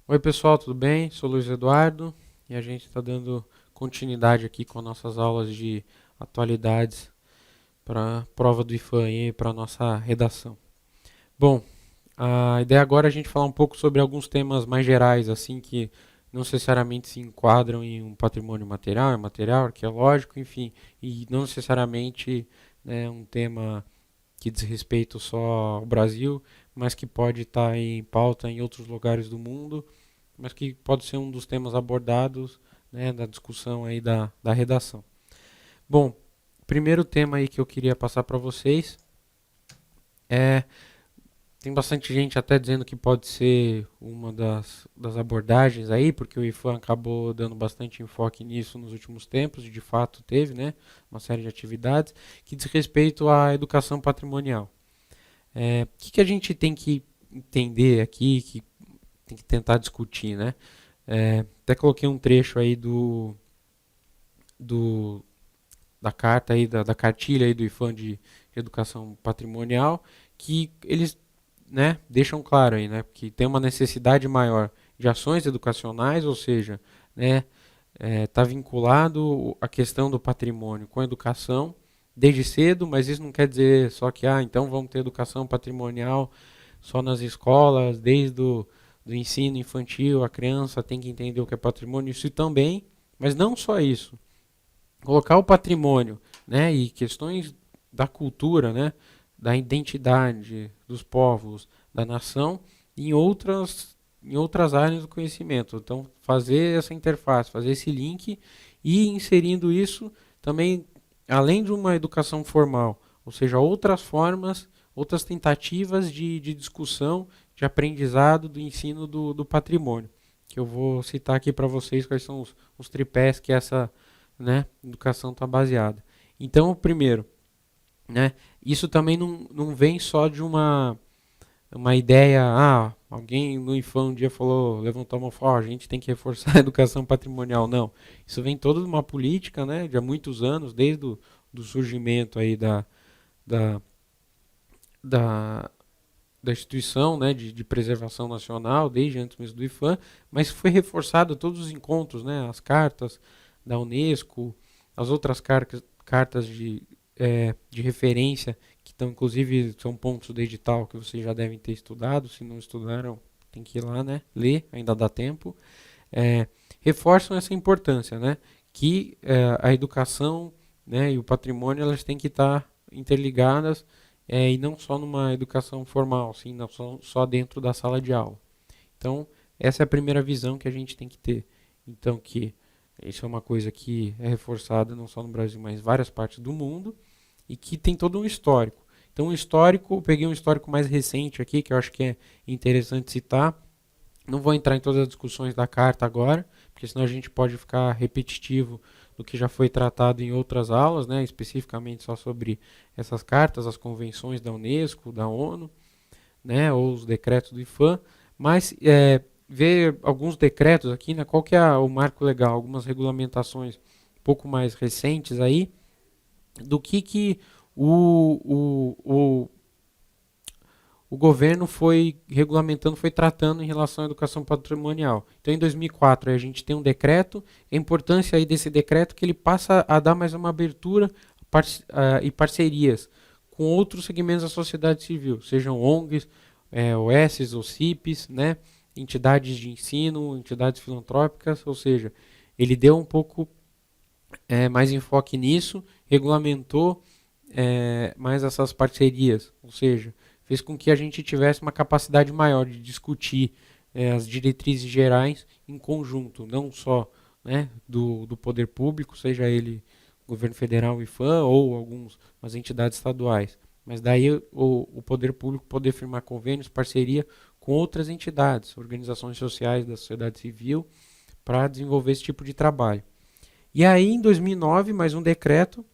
Oi pessoal, tudo bem? Sou Luiz Eduardo e a gente está dando continuidade aqui com nossas aulas de atualidades para a prova do IFAM e para a nossa redação. Bom, a ideia agora é a gente falar um pouco sobre alguns temas mais gerais, assim, que não necessariamente se enquadram em um patrimônio material, imaterial, arqueológico, enfim, e não necessariamente, né, um tema que diz respeito só ao Brasil, mas que pode estar em pauta em outros lugares do mundo, mas que pode ser um dos temas abordados, né, da discussão aí da redação. Bom, primeiro tema aí que eu queria passar para vocês é, tem bastante gente até dizendo que pode ser uma das abordagens aí, porque o IFAM acabou dando bastante enfoque nisso nos últimos tempos, e de fato teve, né, uma série de atividades, que diz respeito à educação patrimonial. O que a gente tem que entender aqui, que tem que tentar discutir, né? Até coloquei um trecho aí do da carta aí, da cartilha aí do IFAM de educação patrimonial, que eles, né, deixam claro aí, né, que tem uma necessidade maior de ações educacionais, ou seja, né, está vinculado a questão do patrimônio com a educação desde cedo, mas isso não quer dizer só que então vamos ter educação patrimonial só nas escolas, desde do ensino infantil, a criança tem que entender o que é patrimônio, isso também, mas não só isso. Colocar o patrimônio, né, e questões da cultura, né, da identidade dos povos, da nação, em outras áreas do conhecimento. Então, fazer essa interface, fazer esse link e inserindo isso também, além de uma educação formal, ou seja, outras formas, outras tentativas de discussão, de aprendizado, do ensino do patrimônio. Que eu vou citar aqui para vocês quais são os tripés que essa, né, educação está baseada. Então, primeiro, né, isso também não vem só de uma ideia, alguém no IFAM um dia falou, levantou uma fala, a gente tem que reforçar a educação patrimonial. Não, isso vem toda de uma política, né, de há muitos anos, desde o do surgimento aí da, da, da instituição, né, de preservação nacional, desde antes mesmo do IFAM, mas foi reforçado todos os encontros, né, as cartas da Unesco, as outras cartas de referência, que estão, inclusive, são pontos do edital que vocês já devem ter estudado, se não estudaram, tem que ir lá, né, ler, ainda dá tempo, é, reforçam essa importância, né, que a educação, né, e o patrimônio elas têm que estar interligadas, e não só numa educação formal, assim, não só dentro da sala de aula. Então, essa é a primeira visão que a gente tem que ter. Então, que isso é uma coisa que é reforçada não só no Brasil, mas em várias partes do mundo, e que tem todo um histórico. Então, um histórico, eu peguei um histórico mais recente aqui, que eu acho que é interessante citar. Não vou entrar em todas as discussões da carta agora, porque senão a gente pode ficar repetitivo do que já foi tratado em outras aulas, né, especificamente só sobre essas cartas, as convenções da Unesco, da ONU, né, ou os decretos do IFAM, mas ver alguns decretos aqui, né, qual que é o marco legal, algumas regulamentações um pouco mais recentes aí, do que o governo foi regulamentando, foi tratando em relação à educação patrimonial. Então, em 2004, a gente tem um decreto, a importância aí desse decreto que ele passa a dar mais uma abertura e parcerias com outros segmentos da sociedade civil, sejam ONGs, OSs ou CIPs, né, entidades de ensino, entidades filantrópicas, ou seja, ele deu um pouco mais enfoque nisso, regulamentou mais essas parcerias, ou seja, fez com que a gente tivesse uma capacidade maior de discutir as diretrizes gerais em conjunto, não só, né, do poder público, seja ele governo federal, IFAM ou algumas entidades estaduais, mas daí o poder público poder firmar convênios, parceria com outras entidades, organizações sociais da sociedade civil, para desenvolver esse tipo de trabalho. E aí, em 2009, mais um decreto,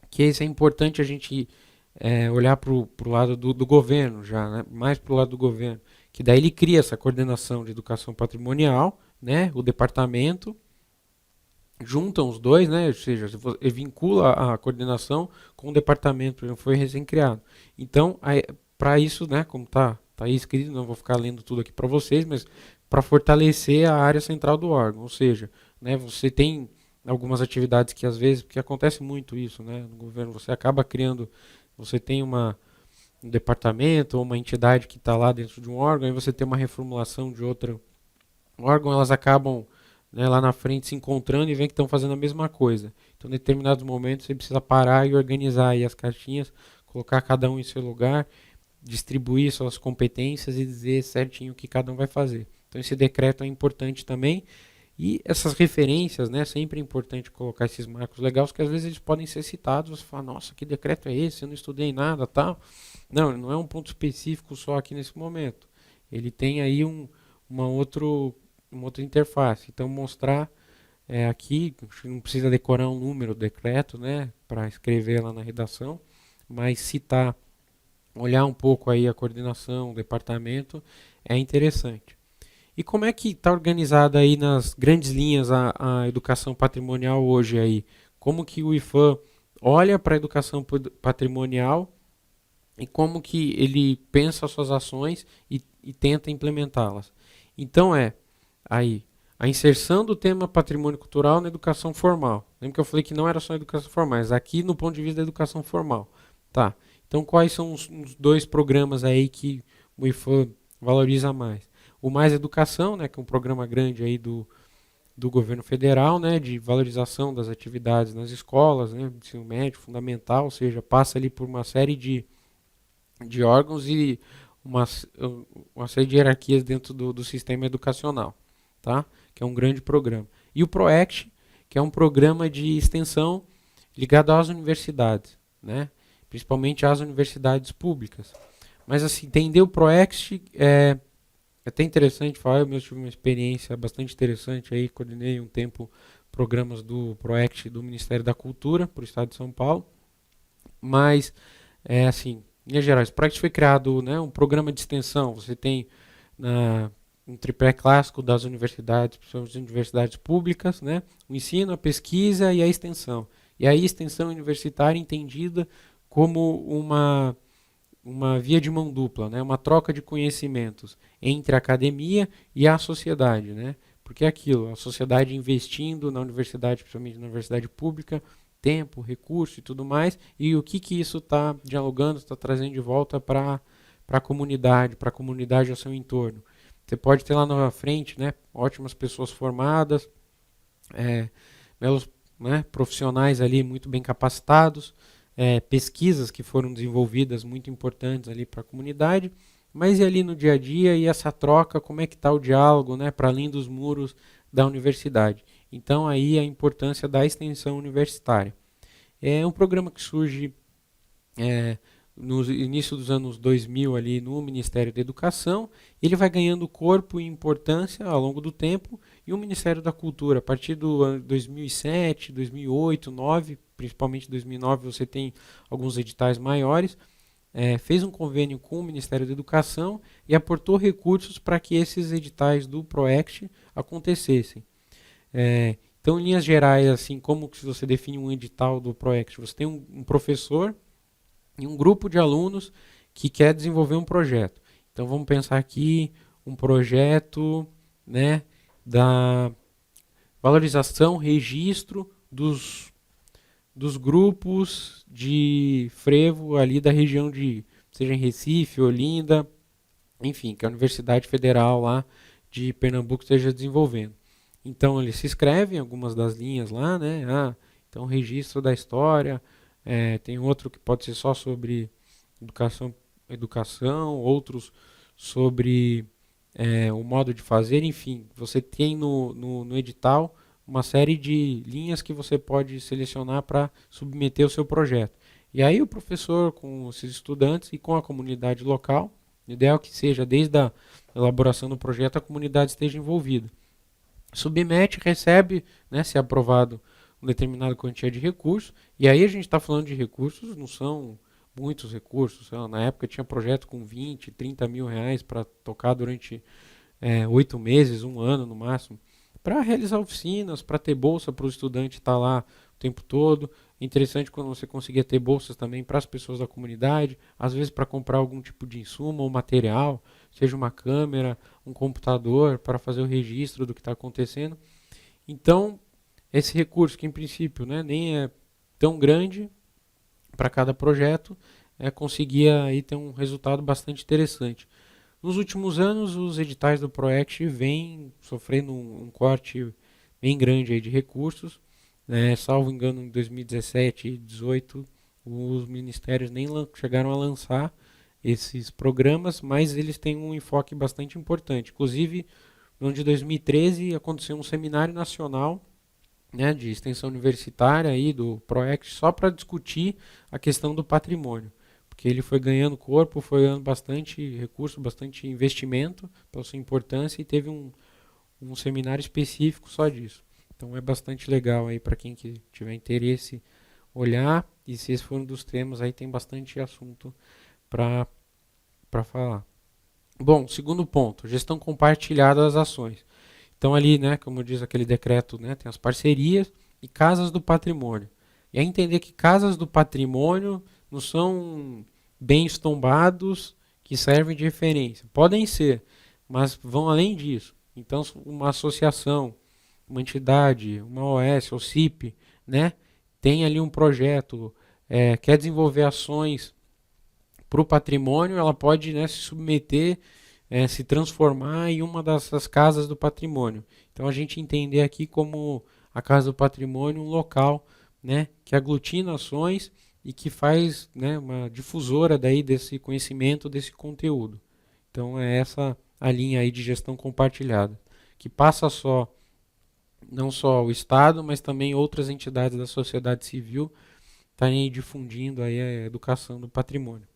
que isso é importante a gente olhar para o lado do governo já, né? Mais para o lado do governo, que daí ele cria essa coordenação de educação patrimonial, né? O departamento, juntam os dois, né? Ou seja, ele vincula a coordenação com o departamento, por exemplo, foi recém-criado. Então, para isso, né, como tá aí escrito, não vou ficar lendo tudo aqui para vocês, mas para fortalecer a área central do órgão. Ou seja, né, você tem algumas atividades que às vezes, porque acontece muito isso, né, no governo, você acaba criando, você tem um departamento ou uma entidade que está lá dentro de um órgão, e você tem uma reformulação de outro órgão, elas acabam, né, lá na frente se encontrando e veem que estão fazendo a mesma coisa. Então, em determinados momentos, você precisa parar e organizar aí as caixinhas, colocar cada um em seu lugar, distribuir suas competências e dizer certinho o que cada um vai fazer. Então, esse decreto é importante também. E essas referências, né, sempre é importante colocar esses marcos legais, que às vezes eles podem ser citados, você fala, nossa, que decreto é esse? Eu não estudei nada, tal. Não, ele não é um ponto específico só aqui nesse momento. Ele tem aí uma, uma outra interface. Então, mostrar aqui, não precisa decorar um número do decreto, né, para escrever lá na redação, mas citar, olhar um pouco aí a coordenação, o departamento, é interessante. E como é que está organizada aí nas grandes linhas a educação patrimonial hoje aí? Como que o IFAM olha para a educação patrimonial e como que ele pensa as suas ações e tenta implementá-las? Então aí a inserção do tema patrimônio cultural na educação formal. Lembra que eu falei que não era só educação formal, mas aqui no ponto de vista da educação formal. Tá. Então quais são os dois programas aí que o IFAM valoriza mais? O Mais Educação, né, que é um programa grande aí do governo federal, né, de valorização das atividades nas escolas, né, ensino médio, fundamental, ou seja, passa ali por uma série de órgãos e uma, uma série de hierarquias dentro do sistema educacional, tá? Que é um grande programa. E o PROECT, que é um programa de extensão ligado às universidades, né, principalmente às universidades públicas. Mas assim, entender o PROECT é até interessante falar, eu mesmo tive uma experiência bastante interessante aí, coordenei um tempo programas do PROECT do Ministério da Cultura para o Estado de São Paulo, mas assim, em linhas gerais, o PROECT foi criado, né, um programa de extensão, você tem um tripé clássico das universidades, principalmente as universidades públicas, né, o ensino, a pesquisa e a extensão. E aí a extensão universitária entendida como uma via de mão dupla, né? Uma troca de conhecimentos entre a academia e a sociedade, né? Porque é aquilo, a sociedade investindo na universidade, principalmente na universidade pública, tempo, recurso e tudo mais, e o que isso está dialogando, está trazendo de volta para a comunidade ao seu entorno. Você pode ter lá na frente, né, ótimas pessoas formadas, belos, né, profissionais ali muito bem capacitados, pesquisas que foram desenvolvidas muito importantes ali para a comunidade, mas e ali no dia a dia e essa troca, como é que está o diálogo, né, para além dos muros da universidade. Então aí a importância da extensão universitária. É um programa que surge no início dos anos 2000 ali no Ministério da Educação, ele vai ganhando corpo e importância ao longo do tempo, e o Ministério da Cultura, a partir do ano 2007, 2008, 2009, principalmente 2009, você tem alguns editais maiores, fez um convênio com o Ministério da Educação e aportou recursos para que esses editais do PROECT acontecessem. Então, em linhas gerais, assim, como que você define um edital do PROECT? Você tem um professor e um grupo de alunos que quer desenvolver um projeto. Então vamos pensar aqui um projeto, né, da valorização, registro dos grupos de frevo ali da região seja em Recife, Olinda, enfim, que a Universidade Federal lá de Pernambuco esteja desenvolvendo. Então ele se inscreve em algumas das linhas lá, né? Então registro da história. Tem outro que pode ser só sobre educação, outros sobre o modo de fazer, enfim, você tem no edital uma série de linhas que você pode selecionar para submeter o seu projeto. E aí o professor com esses estudantes e com a comunidade local, o ideal é que seja desde a elaboração do projeto a comunidade esteja envolvida. Submete, recebe, né, se aprovado uma determinada quantia de recursos, e aí a gente está falando de recursos, não são muitos recursos, na época tinha projeto com 20, 30 mil reais para tocar durante 8 meses, um ano no máximo, para realizar oficinas, para ter bolsa para o estudante estar lá o tempo todo. Interessante quando você conseguia ter bolsas também para as pessoas da comunidade, às vezes para comprar algum tipo de insumo ou material, seja uma câmera, um computador para fazer o registro do que está acontecendo. Então, esse recurso, que em princípio, né, nem é tão grande para cada projeto, conseguia aí ter um resultado bastante interessante. Nos últimos anos, os editais do PROECT vêm sofrendo um corte bem grande aí de recursos. Salvo engano, em 2017 e 2018, os ministérios nem chegaram a lançar esses programas, mas eles têm um enfoque bastante importante. Inclusive, no ano de 2013, aconteceu um seminário nacional, né, de extensão universitária aí do PROECT só para discutir a questão do patrimônio, porque ele foi ganhando corpo, foi ganhando bastante recurso, bastante investimento pela sua importância e teve um seminário específico só disso. Então é bastante legal aí para quem que tiver interesse olhar, e se esse for um dos temas aí tem bastante assunto para falar. Bom, segundo ponto, gestão compartilhada das ações. Então ali, né, como diz aquele decreto, né, tem as parcerias e casas do patrimônio. E aí entender que casas do patrimônio não são bens tombados que servem de referência. Podem ser, mas vão além disso. Então uma associação, uma entidade, uma OS ou CIP, né, tem ali um projeto, quer desenvolver ações para o patrimônio, ela pode, né, se submeter, se transformar em uma dessas casas do patrimônio. Então a gente entender aqui como a casa do patrimônio um local, né, que aglutina ações e que faz, né, uma difusora daí desse conhecimento, desse conteúdo. Então é essa a linha aí de gestão compartilhada, que passa não só o Estado, mas também outras entidades da sociedade civil estarem difundindo aí a educação do patrimônio.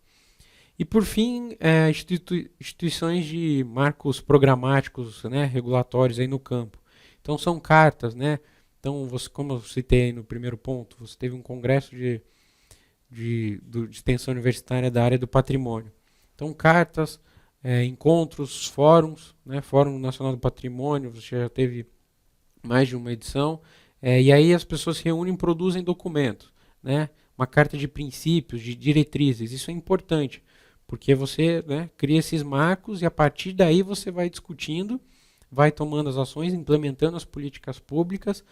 E por fim, instituições de marcos programáticos, né, regulatórios aí no campo. Então são cartas, né? Então, como eu citei no primeiro ponto, você teve um congresso de extensão universitária da área do patrimônio. Então cartas, encontros, fóruns, né, Fórum Nacional do Patrimônio, você já teve mais de uma edição, e aí as pessoas se reúnem e produzem documentos, né? Uma carta de princípios, de diretrizes, isso é importante, porque você, né, cria esses marcos e a partir daí você vai discutindo, vai tomando as ações, implementando as políticas públicas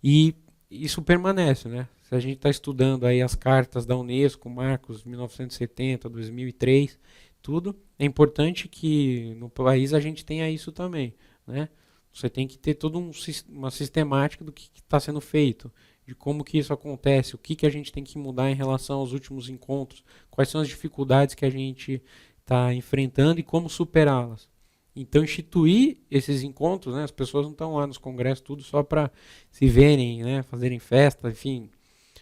e isso permanece, né? Se a gente está estudando aí as cartas da Unesco, marcos 1970, 2003, tudo, é importante que no país a gente tenha isso também, né? Você tem que ter toda uma sistemática do que está sendo feito, de como que isso acontece, o que a gente tem que mudar em relação aos últimos encontros, quais são as dificuldades que a gente está enfrentando e como superá-las. Então, instituir esses encontros, né, as pessoas não estão lá nos congressos tudo só para se verem, né, fazerem festa, enfim,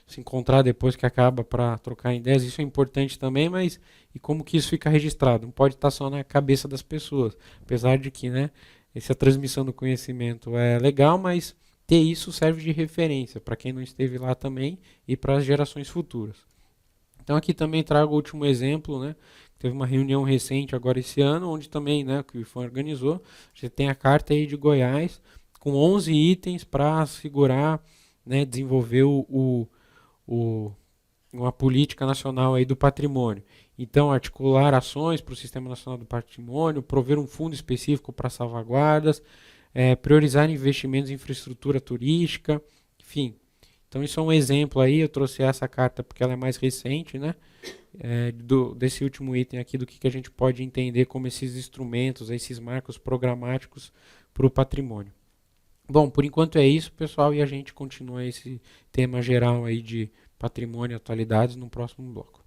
se encontrar depois que acaba para trocar ideias, isso é importante também, mas e como que isso fica registrado? Não pode estar só na cabeça das pessoas, apesar de que, né, essa transmissão do conhecimento é legal, mas ter isso serve de referência para quem não esteve lá também e para as gerações futuras. Então aqui também trago o último exemplo, né? Teve uma reunião recente agora esse ano, onde também, né, que o IFAM organizou, você tem a carta aí de Goiás com 11 itens para assegurar, né, desenvolver uma política nacional aí do patrimônio. Então, articular ações para o Sistema Nacional do Patrimônio, prover um fundo específico para salvaguardas, priorizar investimentos em infraestrutura turística, enfim. Então, isso é um exemplo aí, eu trouxe essa carta porque ela é mais recente, né? Desse último item aqui, do que a gente pode entender como esses instrumentos, esses marcos programáticos para o patrimônio. Bom, por enquanto é isso, pessoal, e a gente continua esse tema geral aí de patrimônio e atualidades no próximo bloco.